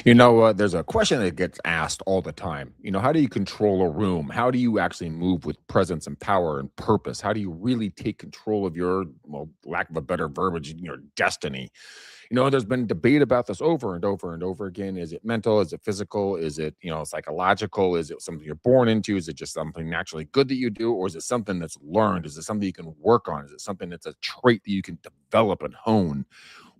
There's a question that gets asked all the time. How do you control a room? How do you actually move with presence and power and purpose? How do you really take control of your, well, lack of a better verbiage, your destiny? There's been debate about this over and over and over again. Is it mental? Is it physical? Is it, psychological? Is it something you're born into? Is it just something naturally good that you do? Or is it something that's learned? Is it something you can work on? Is it something that's a trait that you can develop and hone?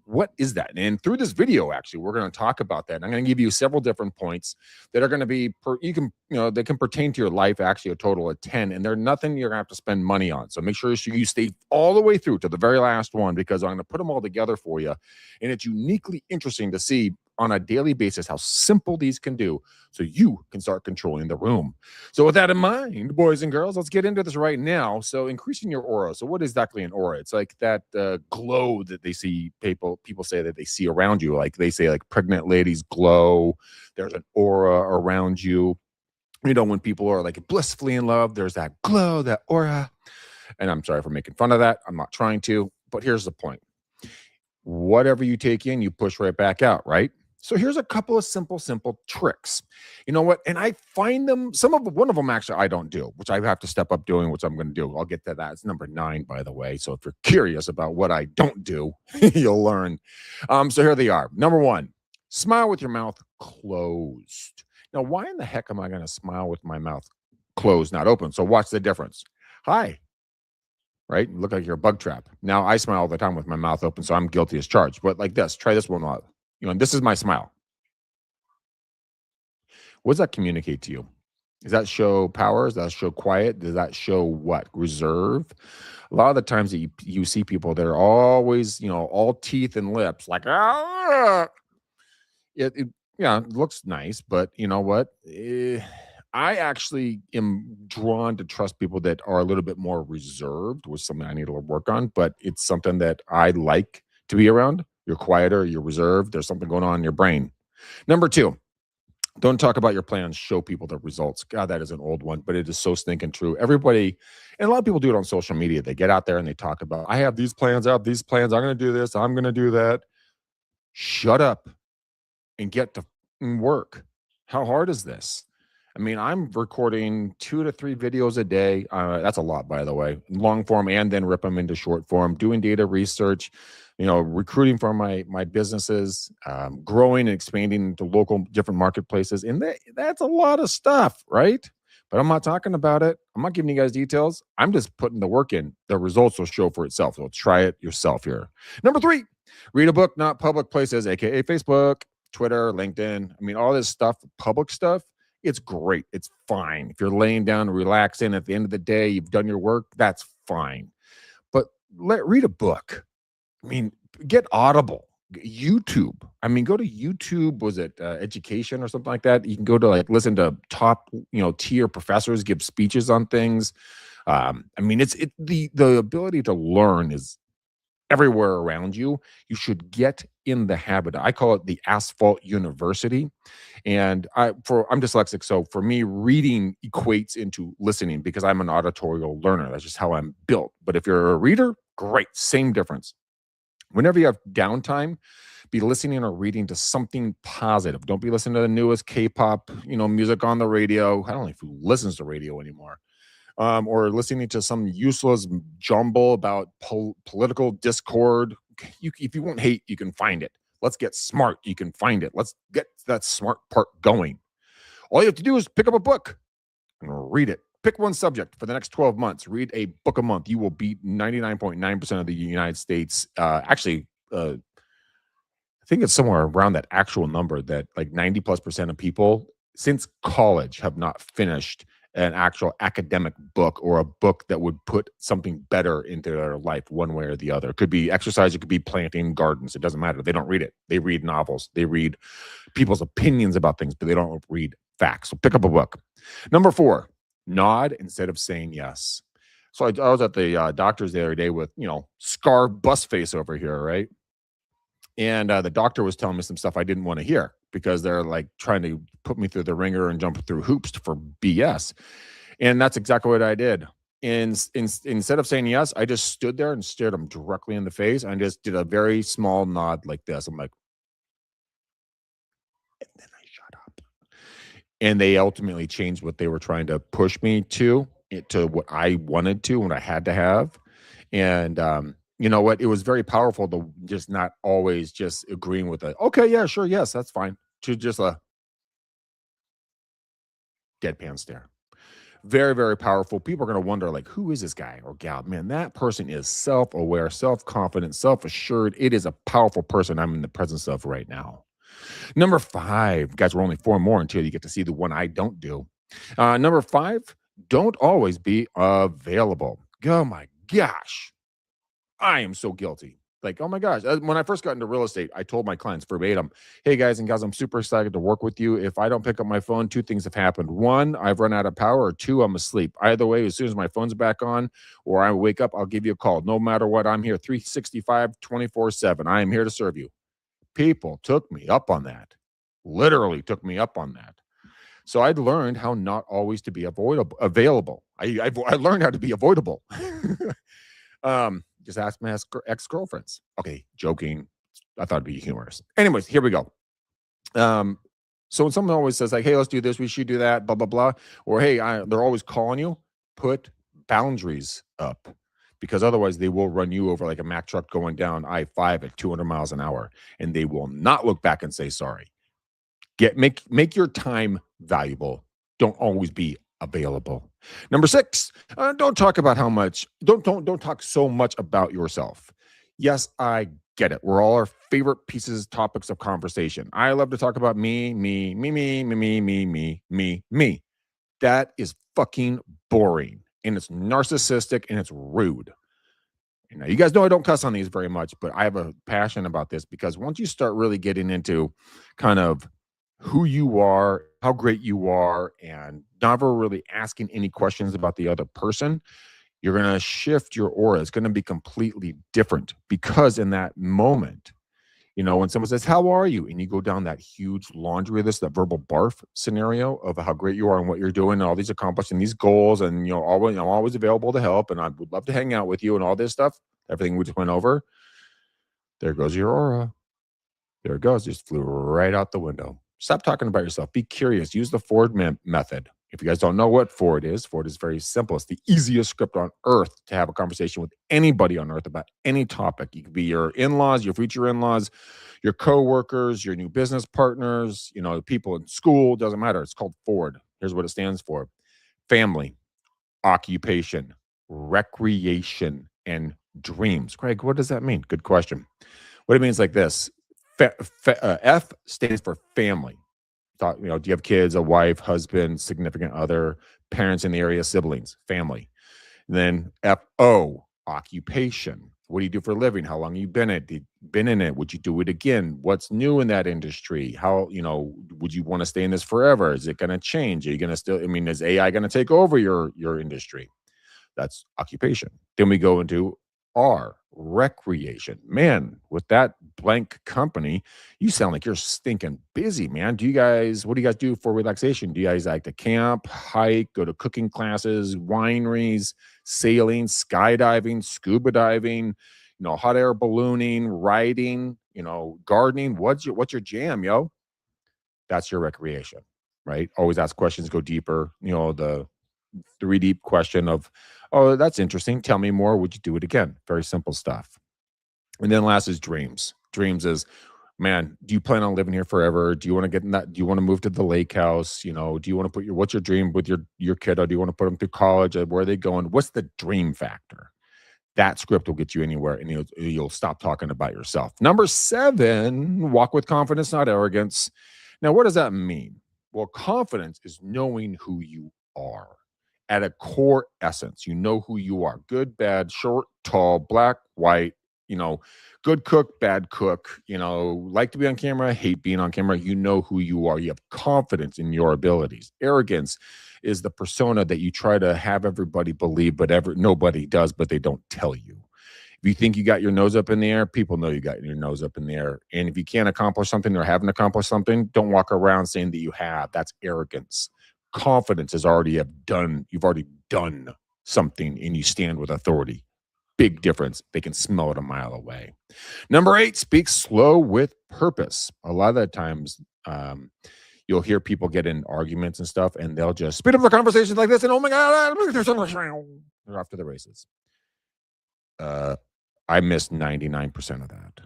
What is that? And through this video, actually, we're going to talk about that. And I'm going to give you several different points that are going to be, they can pertain to your life, actually, a total of 10. And they're nothing you're going to have to spend money on. So make sure you stay all the way through to the very last one, because I'm going to put them all together for you. And it's uniquely interesting to see on a daily basis how simple these can do so you can start controlling the room. So with that in mind, boys and girls, let's get into this right now. So increasing your aura. So what is exactly an aura? It's like that glow that they see people say that they see around you. Like they say like pregnant ladies glow. There's an aura around you. When people are like blissfully in love, there's that glow, that aura. And I'm sorry for making fun of that. I'm not trying to, but here's the point. Whatever you take in, you push right back out, right? So here's a couple of simple tricks. You know what? And I find them, one of them actually I don't do, which I have to step up doing, which I'm going to do. I'll get to that. It's number 9, by the way. So if you're curious about what I don't do, you'll learn. So here they are. Number 1, smile with your mouth closed. Now, why in the heck am I going to smile with my mouth closed, not open? So watch the difference. Hi. Right? Look like you're a bug trap. Now I smile all the time with my mouth open, so I'm guilty as charged. But like this, try this one out. And this is my smile. What does that communicate to you? Does that show power? Does that show quiet? Does that show what? Reserve? A lot of the times that you see people, they're always, all teeth and lips, like, it looks nice, but you know what? I actually am drawn to trust people that are a little bit more reserved, which is something I need to work on, but it's something that I like to be around. You're quieter, you're reserved, there's something going on in your brain. Number 2, don't talk about your plans, show people the results. God, that is an old one, but it is so stinking true. Everybody, and a lot of people do it on social media. They get out there and they talk about, I have these plans, I'm going to do this, I'm going to do that. Shut up and get to work. How hard is this? I mean, I'm recording 2 to 3 videos a day. That's a lot, by the way, long form, and then rip them into short form, doing data research, recruiting for my businesses, growing and expanding into local different marketplaces. And that's a lot of stuff, right? But I'm not talking about it. I'm not giving you guys details. I'm just putting the work in. The results will show for itself. So try it yourself here. Number 3, read a book, not public places, aka Facebook, Twitter, LinkedIn. I mean, all this stuff, public stuff. It's great. It's fine. If you're laying down and relaxing at the end of the day, you've done your work, that's fine. But read a book. I mean, get Audible, YouTube. I mean, go to YouTube. Was it education or something like that? You can go to listen to top, tier professors give speeches on things. I mean, the ability to learn is everywhere around you. You should get in the habit. I call it the asphalt university. And I'm dyslexic, so for me, reading equates into listening because I'm an auditorial learner. That's just how I'm built. But if you're a reader, great, same difference. Whenever you have downtime, be listening or reading to something positive. Don't be listening to the newest K-pop, music on the radio. I don't know if who listens to radio anymore. Or listening to some useless jumble about political discord. If you want hate, you can find it. Let's get smart. You can find it. Let's get that smart part going. All you have to do is pick up a book and read it. Pick one subject for the next 12 months. Read a book a month. You will beat 99.9% of the United States. I think it's somewhere around that actual number that 90+% of people since college have not finished an actual academic book or a book that would put something better into their life one way or the other. It could be exercise. It could be planting gardens. It doesn't matter. They don't read it. They read novels. They read people's opinions about things, but they don't read facts. So pick up a book. Number 4, nod instead of saying yes. So I was at the doctor's the other day with, scar bus face over here, right? And the doctor was telling me some stuff I didn't want to hear because they're trying to put me through the ringer and jump through hoops for BS. And that's exactly what I did. And instead of saying yes, I just stood there and stared him directly in the face and just did a very small nod like this. I'm like, And then I shut up. And they ultimately changed what they were trying to push me to what I wanted to, what I had to have. And you know what? It was very powerful to just not always just agreeing with it. Okay, yeah, sure, yes, that's fine. To just a deadpan stare. Very, very powerful. People are going to wonder, like, who is this guy or gal? Man, that person is self aware, self confident, self assured. It is a powerful person I'm in the presence of right now. Number five, guys, we're only four more until you get to see the one I don't do. Number five, don't always be available. Oh my gosh. I am so guilty. Like, oh my gosh. When I first got into real estate, I told my clients verbatim, hey guys and gals, I'm super excited to work with you. If I don't pick up my phone, two things have happened. One, I've run out of power, or two, I'm asleep. Either way, as soon as my phone's back on or I wake up, I'll give you a call. No matter what, I'm here 365, 24/7. I am here to serve you. People took me up on that. Literally took me up on that. So I'd learned how not always to be available. I learned how to be avoidable. Just ask my ex-girlfriends. Okay, joking. I thought it'd be humorous. Anyways, here we go. So when someone always says like, "Hey, let's do this. We should do that." Blah blah blah. Or hey, they're always calling you. Put boundaries up, because otherwise they will run you over like a Mack truck going down I-5 at 200 miles an hour, and they will not look back and say sorry. Make your time valuable. Don't always be available. Number six, don't talk about how much. Don't talk so much about yourself. Yes, I get it. We're all our favorite pieces, topics of conversation. I love to talk about me, me, me, me, me, me, me, me, me, me. That is fucking boring, and it's narcissistic, and it's rude. Now, you guys know I don't cuss on these very much, but I have a passion about this because once you start really getting into kind of who you are, how great you are, and never really asking any questions about the other person, you're going to shift your aura. It's going to be completely different because in that moment, when someone says, how are you? And you go down that huge laundry list, that verbal barf scenario of how great you are and what you're doing and all these accomplishments, these goals, and always I'm always available to help, and I would love to hang out with you and all this stuff, everything we just went over. There goes your aura. There it goes. Just flew right out the window. Stop talking about yourself. Be curious. Use the Ford method. If you guys don't know what Ford is very simple. It's the easiest script on earth to have a conversation with anybody on earth about any topic. You could be your in-laws, your future in-laws, your coworkers, your new business partners, people in school. Doesn't matter. It's called Ford. Here's what it stands for: family, occupation, recreation, and dreams. Greg, what does that mean? Good question. What it means like this. F stands for family. Do you have kids, a wife, husband, significant other, parents in the area, siblings, family? And then FO, occupation. What do you do for a living? How long you been in it? Would you do it again? What's new in that industry? How, would you want to stay in this forever? Is it going to change? Are you going to still, is AI going to take over your industry? That's occupation. Then we go into R, recreation. Man, with that blank company, you sound like you're stinking busy, man. What do you guys do for relaxation? Do you guys like to camp, hike, go to cooking classes, wineries, sailing, skydiving, scuba diving, hot air ballooning, riding, gardening? What's your jam, yo? That's your recreation, right? Always ask questions, go deeper. The three deep question of, oh, that's interesting. Tell me more. Would you do it again? Very simple stuff. And then last is dreams. Dreams is, man, do you plan on living here forever? Do you want to get in that? Do you want to move to the lake house? Do you want to what's your dream with your kiddo? Do you want to put them through college? Where are they going? What's the dream factor? That script will get you anywhere, and you'll stop talking about yourself. Number 7, walk with confidence, not arrogance. Now, what does that mean? Well, confidence is knowing who you are. At a core essence, you know who you are: good, bad, short, tall, black, white, good cook, bad cook, like to be on camera, hate being on camera. You know who you are. You have confidence in your abilities. Arrogance is the persona that you try to have everybody believe, but nobody does, but they don't tell you. If you think you got your nose up in the air, people know you got your nose up in the air. And if you can't accomplish something or haven't accomplished something, don't walk around saying that you have. That's arrogance. Confidence is you've already done something, and you stand with authority. big difference. They can smell it a mile away. Number 8, speak slow with purpose. A lot of the times, you'll hear people get in arguments and stuff, and they'll just speed up the conversations like this, and oh my god, they're off to the races. I missed 99% of that.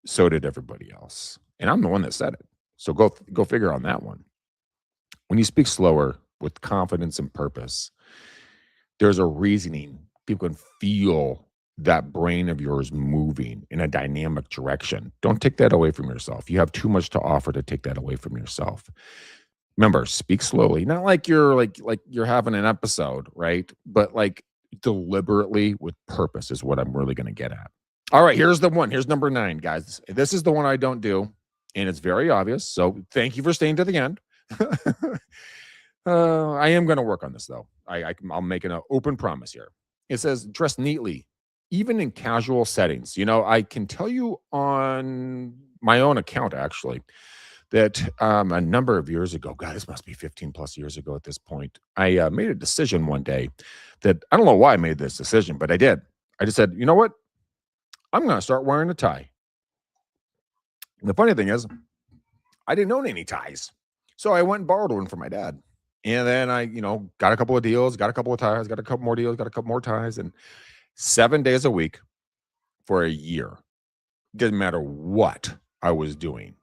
So did everybody else, and I'm the one that said it. So go figure on that one. When you speak slower with confidence and purpose, there's a reasoning. People can feel that brain of yours moving in a dynamic direction. Don't take that away from yourself. You have too much to offer to take that away from yourself. Remember, speak slowly. Not like you're having an episode, right? But like deliberately with purpose is what I'm really going to get at. All right, here's the one. Here's number 9, guys. This is the one I don't do, and it's very obvious. So thank you for staying to the end. I am going to work on this, though. I'll make an open promise here. It says dress neatly, even in casual settings. You know, I can tell you on my own account, actually, that a number of years ago, God, this must be 15 plus years ago at this point, I made a decision one day that I don't know why I made this decision, but I did. I just said, you know what? I'm going to start wearing a tie. And the funny thing is, I didn't own any ties. So I went and borrowed one from my dad. And then I, got a couple of deals, got a couple of ties, got a couple more deals, got a couple more ties. And 7 days a week for a year, didn't matter what I was doing.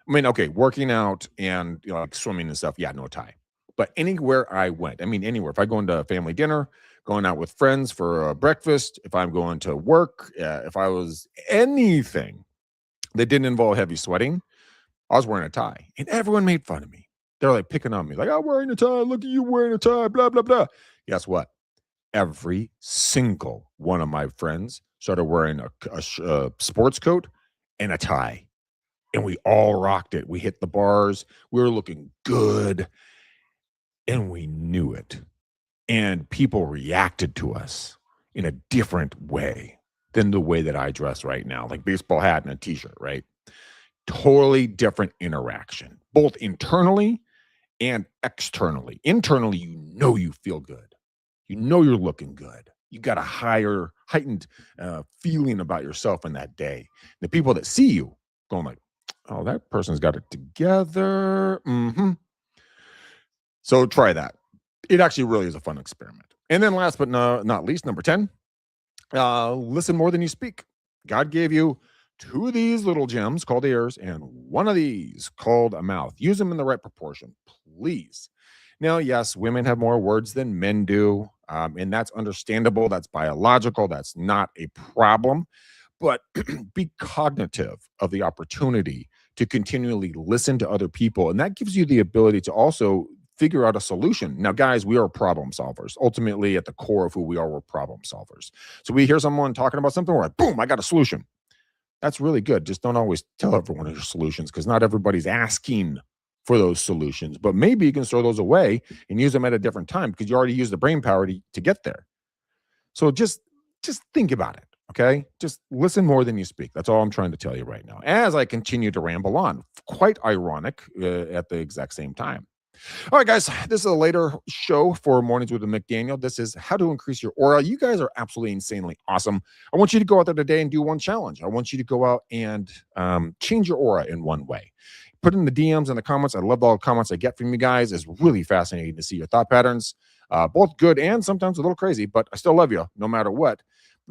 I mean, okay, working out and like swimming and stuff, yeah, no tie. But anywhere I went, anywhere. If I go into a family dinner, going out with friends for breakfast, if I'm going to work, if I was anything that didn't involve heavy sweating, I was wearing a tie. And everyone made fun of me. They're like picking on me, like, I'm wearing a tie. Look at you wearing a tie, blah, blah, blah. Guess what? Every single one of my friends started wearing a sports coat and a tie. And we all rocked it. We hit the bars. We were looking good. And we knew it. And people reacted to us in a different way than the way that I dress right now, like baseball hat and a t-shirt, right? Totally different interaction, both internally and externally. Internally, you feel good. You know you're looking good. You got a heightened feeling about yourself in that day. The people that see you going like, oh, that person's got it together. Mm-hmm. So try that. It actually really is a fun experiment. And then last but not least, number 10, listen more than you speak. God gave you 2 of these little gems called ears and 1 of these called a mouth. Use them in the right proportion, please. Now, yes, women have more words than men do, and that's understandable. That's biological. That's not a problem. But be cognitive of the opportunity to continually listen to other people, and that gives you the ability to also figure out a solution. Now, guys, we are problem solvers. Ultimately, at the core of who we are, we're problem solvers. So we hear someone talking about something, we're like, boom, I got a solution. That's really good. Just don't always tell everyone your solutions because not everybody's asking for those solutions. But maybe you can throw those away and use them at a different time because you already used the brain power to get there. So just think about it, okay? Just listen more than you speak. That's all I'm trying to tell you right now. As I continue to ramble on, quite ironic at the exact same time. All right, guys, this is a later show for Mornings with McDaniel. This is how to increase your aura. You guys are absolutely insanely awesome. I want you to go out there today and do one challenge. I want you to go out and change your aura in one way. Put in the DMs and the comments. I love all the comments I get from you guys. It's really fascinating to see your thought patterns, both good and sometimes a little crazy, but I still love you no matter what.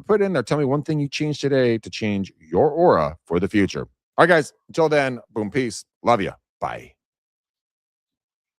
Put it in there. Tell me one thing you changed today to change your aura for the future. All right, guys, until then, boom, peace. Love you. Bye.